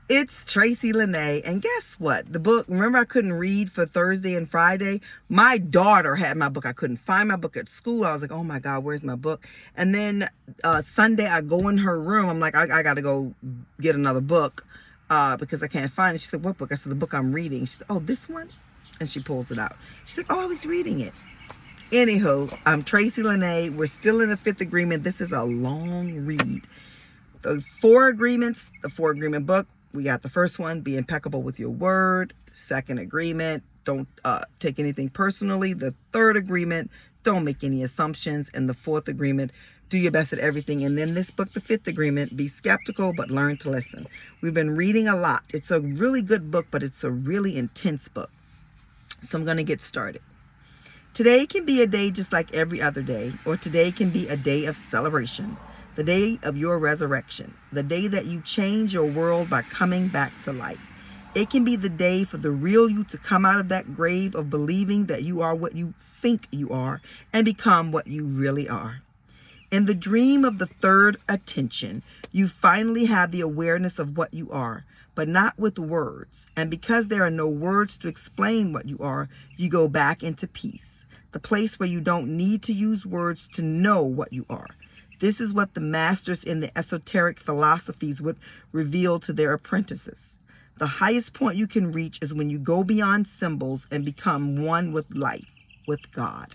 It's Tracy Lene, and guess what? The book, remember I couldn't read for Thursday and Friday? My daughter had my book. I couldn't find my book at school. I was like, oh my God, where's my book? And then Sunday, I go in her room. I'm like, I got to go get another book because I can't find it. She said, what book? I said, the book I'm reading. She said, oh, this one? And she pulls it out. She's like, oh, I was reading it. Anywho, I'm Tracy Lene. We're still in the fifth agreement. This is a long read. The four agreements, the four agreement book. We got the first one, be impeccable with your word. Second agreement, don't take anything personally. The third agreement, don't make any assumptions. And the fourth agreement, do your best at everything. And then this book, the fifth agreement, be skeptical, but learn to listen. We've been reading a lot. It's a really good book, but it's a really intense book. So I'm going to get started. Today can be a day just like every other day, or today can be a day of celebration. The day of your resurrection, the day that you change your world by coming back to life. It can be the day for the real you to come out of that grave of believing that you are what you think you are and become what you really are. In the dream of the third attention, you finally have the awareness of what you are, but not with words. And because there are no words to explain what you are, you go back into peace, the place where you don't need to use words to know what you are. This is what the masters in the esoteric philosophies would reveal to their apprentices. The highest point you can reach is when you go beyond symbols and become one with life, with God.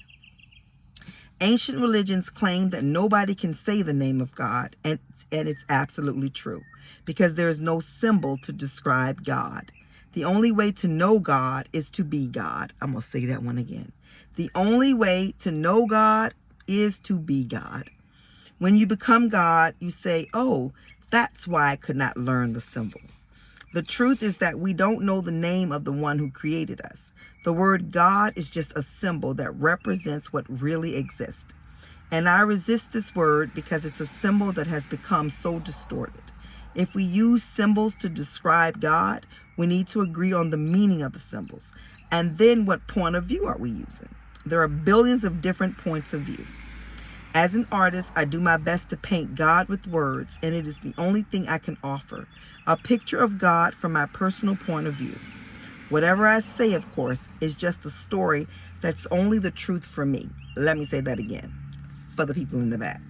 Ancient religions claim that nobody can say the name of God, and it's absolutely true, because there is no symbol to describe God. The only way to know God is to be God. I'm going to say that one again. The only way to know God is to be God. When you become God, you say, oh, that's why I could not learn the symbol. The truth is that we don't know the name of the one who created us. The word God is just a symbol that represents what really exists. And I resist this word because it's a symbol that has become so distorted. If we use symbols to describe God, we need to agree on the meaning of the symbols. And then what point of view are we using? There are billions of different points of view. As an artist, I do my best to paint God with words, and it is the only thing I can offer, a picture of God from my personal point of view. Whatever I say, of course, is just a story that's only the truth for me. Let me say that again, for the people in the back.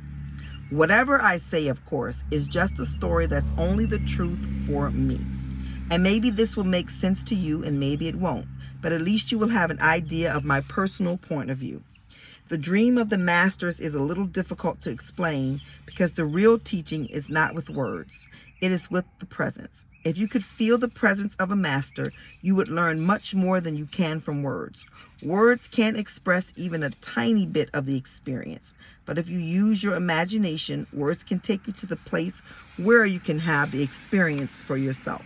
Whatever I say, of course, is just a story that's only the truth for me. And maybe this will make sense to you, and maybe it won't, but at least you will have an idea of my personal point of view. The dream of the masters is a little difficult to explain because the real teaching is not with words. It is with the presence. If you could feel the presence of a master, you would learn much more than you can from words. Words can't express even a tiny bit of the experience. But if you use your imagination, words can take you to the place where you can have the experience for yourself.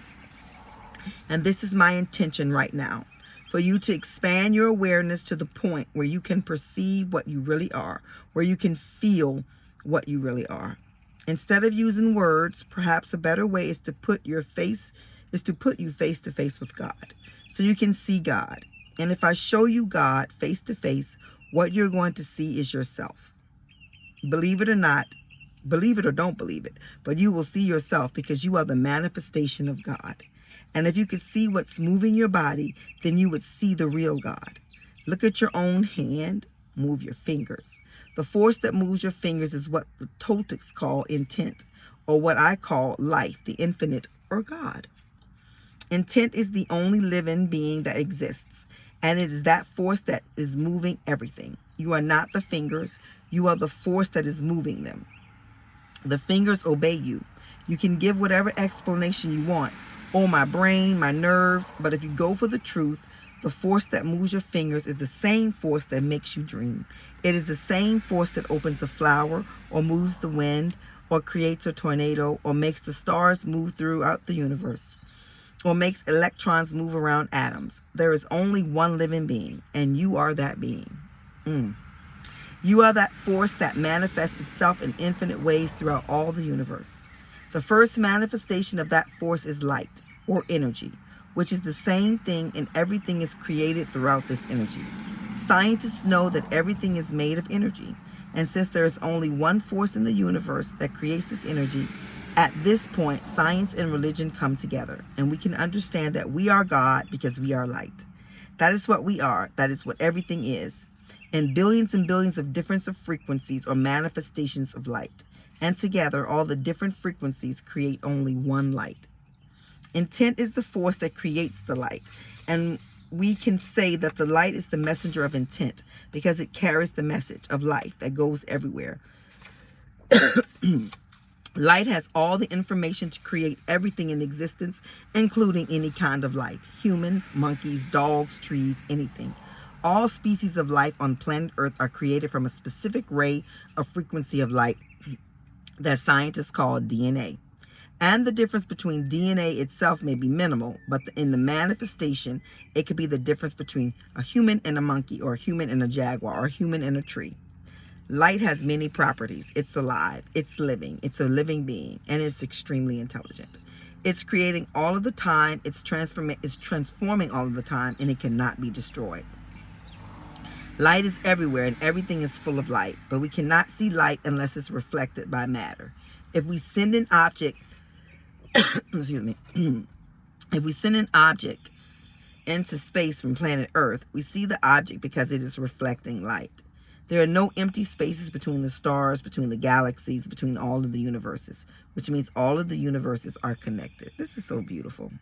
And this is my intention right now. For you to expand your awareness to the point where you can perceive what you really are, where you can feel what you really are. Instead of using words, perhaps a better way is to put you face to face with God, so you can see God. And if I show you God face to face, what you're going to see is yourself. Believe it or not, believe it or don't believe it, but you will see yourself because you are the manifestation of God. And if you could see what's moving your body, then you would see the real God. Look at your own hand, move your fingers. The force that moves your fingers is what the Toltecs call intent, or what I call life, the infinite, or God. Intent is the only living being that exists, and it is that force that is moving everything. You are not the fingers, you are the force that is moving them. The fingers obey you. You can give whatever explanation you want. Oh, my brain, my nerves. But if you go for the truth, the force that moves your fingers is the same force that makes you dream. It is the same force that opens a flower, or moves the wind, or creates a tornado, or makes the stars move throughout the universe, or makes electrons move around atoms. There is only one living being, and you are that being. You are that force that manifests itself in infinite ways throughout all the universe. The first manifestation of that force is light, or energy, which is the same thing, and everything is created throughout this energy. Scientists know that everything is made of energy, and since there is only one force in the universe that creates this energy, At this point, science and religion come together, and we can understand that we are God because we are light. That is what we are. That is what everything is. And billions of different frequencies or manifestations of light. And together, all the different frequencies create only one light. Intent is the force that creates the light. And we can say that the light is the messenger of intent because it carries the message of life that goes everywhere. Light has all the information to create everything in existence, including any kind of life. Humans, monkeys, dogs, trees, anything. All species of life on planet Earth are created from a specific ray of frequency of light that scientists call DNA. And the difference between DNA itself may be minimal, but in the manifestation, it could be the difference between a human and a monkey, or a human and a jaguar, or a human and a tree. Light has many properties. It's alive, it's living, it's a living being, and it's extremely intelligent. It's creating all of the time, it's transforming all of the time, and it cannot be destroyed. Light is everywhere, and everything is full of light, but we cannot see light unless it's reflected by matter. If we send an object, excuse me, if we send an object into space from planet Earth, we see the object because it is reflecting light. There are no empty spaces between the stars, between the galaxies, between all of the universes, which means all of the universes are connected. This is so beautiful.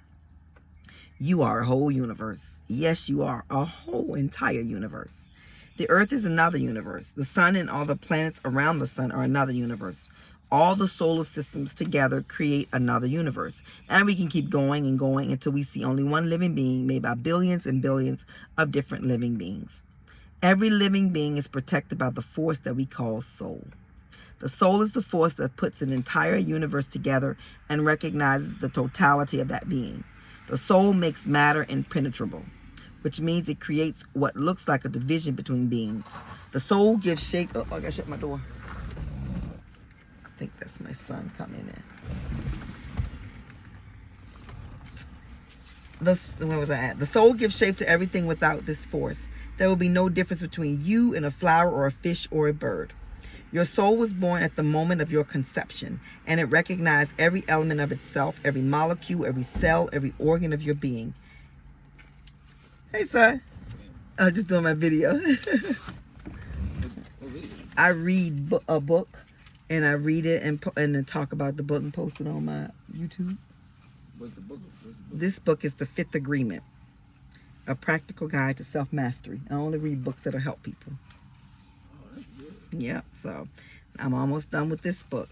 You are a whole universe. Yes, you are a whole entire universe. The Earth is another universe. The sun and all the planets around the sun are another universe. All the solar systems together create another universe. And we can keep going and going until we see only one living being made by billions and billions of different living beings. Every living being is protected by the force that we call soul. The soul is the force that puts an entire universe together and recognizes the totality of that being. The soul makes matter impenetrable, which means it creates what looks like a division between beings. The soul gives shape. Oh, I gotta shut my door. I think that's my son coming in. Where was I at? The soul gives shape to everything without this force. There will be no difference between you and a flower or a fish or a bird. Your soul was born at the moment of your conception, and it recognized every element of itself, every molecule, every cell, every organ of your being. Hey, son. I'm just doing my video. I read a book, and I read it and then talk about the book and post it on my YouTube. What's the book? This book is The Fifth Agreement, a practical guide to self-mastery. I only read books that'll help people. Oh, that's good. Yeah, so I'm almost done with this book.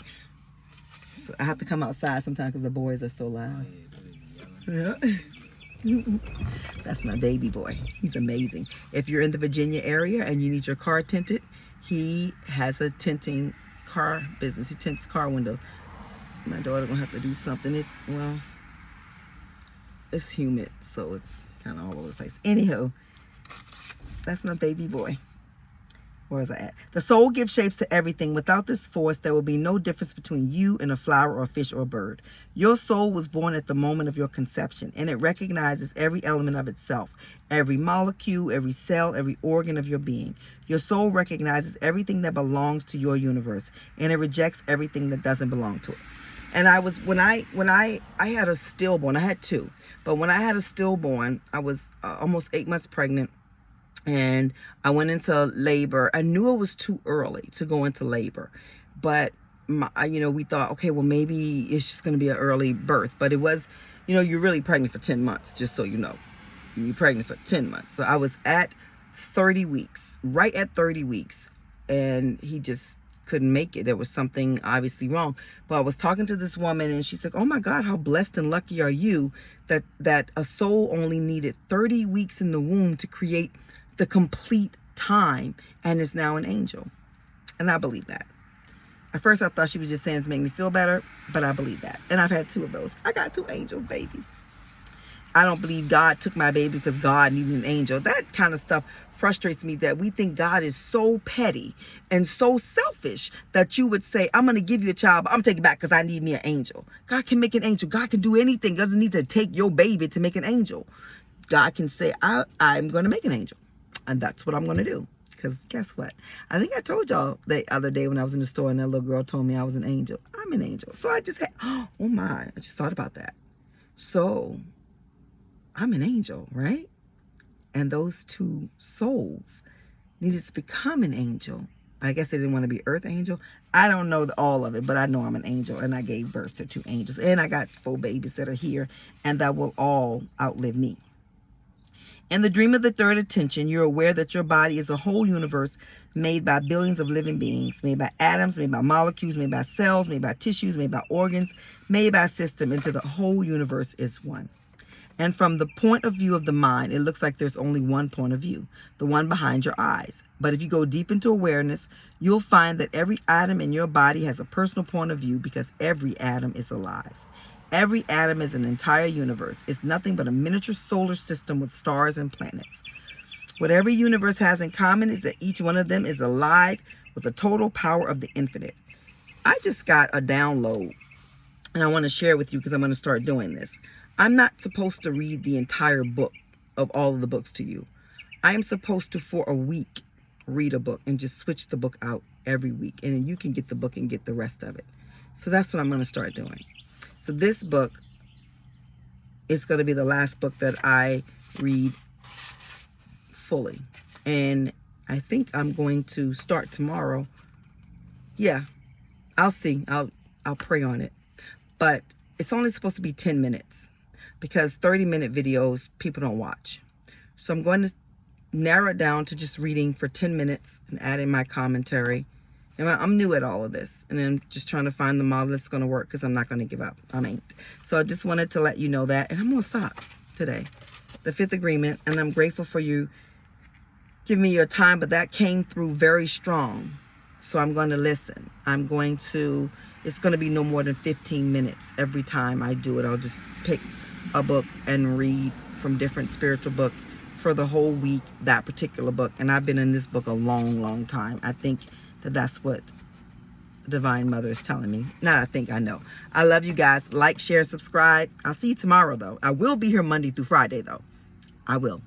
So I have to come outside sometimes because the boys are so loud. Oh, Yeah. That's my baby boy. He's amazing. If you're in the Virginia area and you need your car tinted, he has a tinting car business. He tints car windows. My daughter gonna have to do something. It's humid, so it's kind of all over the place. Anyhow, that's my baby boy. Where was I at? The soul gives shapes to everything. Without this force, there will be no difference between you and a flower or a fish or a bird. Your soul was born at the moment of your conception, and it recognizes every element of itself, every molecule, every cell, every organ of your being. Your soul recognizes everything that belongs to your universe, and it rejects everything that doesn't belong to it. And when I had a stillborn, I had two, but when I had a stillborn, I was almost 8 months pregnant. And I went into labor. I knew it was too early to go into labor, but we thought, okay, well, maybe it's just going to be an early birth. But it was, you're really pregnant for 10 months, just so you know. You're pregnant for 10 months. So I was at 30 weeks, right at 30 weeks, and he just couldn't make it. There was something obviously wrong. But I was talking to this woman, and she said, oh my God, how blessed and lucky are you that a soul only needed 30 weeks in the womb to create the complete time and is now an angel. And I believe that. At first I thought she was just saying to make me feel better, but I believe that. And I've had two of those. I got two angels babies. I don't believe God took my baby because God needed an angel. That kind of stuff frustrates me, that we think God is so petty and so selfish that you would say, I'm going to give you a child, but I'm taking it back because I need me an angel. God can make an angel. God can do anything. Doesn't need to take your baby to make an angel. God can say, I'm going to make an angel. And that's what I'm going to do. Because guess what? I think I told y'all the other day when I was in the store and that little girl told me I was an angel. I'm an angel. So I just had, oh my, I just thought about that. So I'm an angel, right? And those two souls needed to become an angel. I guess they didn't want to be earth angel. I don't know all of it, but I know I'm an angel, and I gave birth to 2 angels. And I got 4 babies that are here, and that will all outlive me. In the dream of the third attention, you're aware that your body is a whole universe made by billions of living beings, made by atoms, made by molecules, made by cells, made by tissues, made by organs, made by a system, until the whole universe is one. And from the point of view of the mind, it looks like there's only one point of view, the one behind your eyes. But if you go deep into awareness, you'll find that every atom in your body has a personal point of view, because every atom is alive. Every atom is an entire universe. It's nothing but a miniature solar system with stars and planets. What every universe has in common is that each one of them is alive with the total power of the infinite. I just got a download, and I want to share it with you because I'm going to start doing this. I'm not supposed to read the entire book of all of the books to you. I am supposed to, for a week, read a book and just switch the book out every week. And then you can get the book and get the rest of it. So that's what I'm going to start doing. So this book is going to be the last book that I read fully. And I think I'm going to start tomorrow. Yeah, I'll see. I'll pray on it. But it's only supposed to be 10 minutes. Because 30-minute videos, people don't watch. So I'm going to narrow it down to just reading for 10 minutes and adding my commentary. And I'm new at all of this. And I'm just trying to find the model that's going to work, because I'm not going to give up. I ain't. So I just wanted to let you know that. And I'm going to stop today. The 5th agreement. And I'm grateful for you giving me your time. But that came through very strong. So I'm going to listen. It's going to be no more than 15 minutes every time I do it. I'll just pick a book and read from different spiritual books for the whole week, that particular book. And I've been in this book a long, long time. I think that's what Divine Mother is telling me. Not I think, I know. I love you guys. Like, share, subscribe. I'll see you tomorrow, though. I will be here Monday through Friday, though. I will.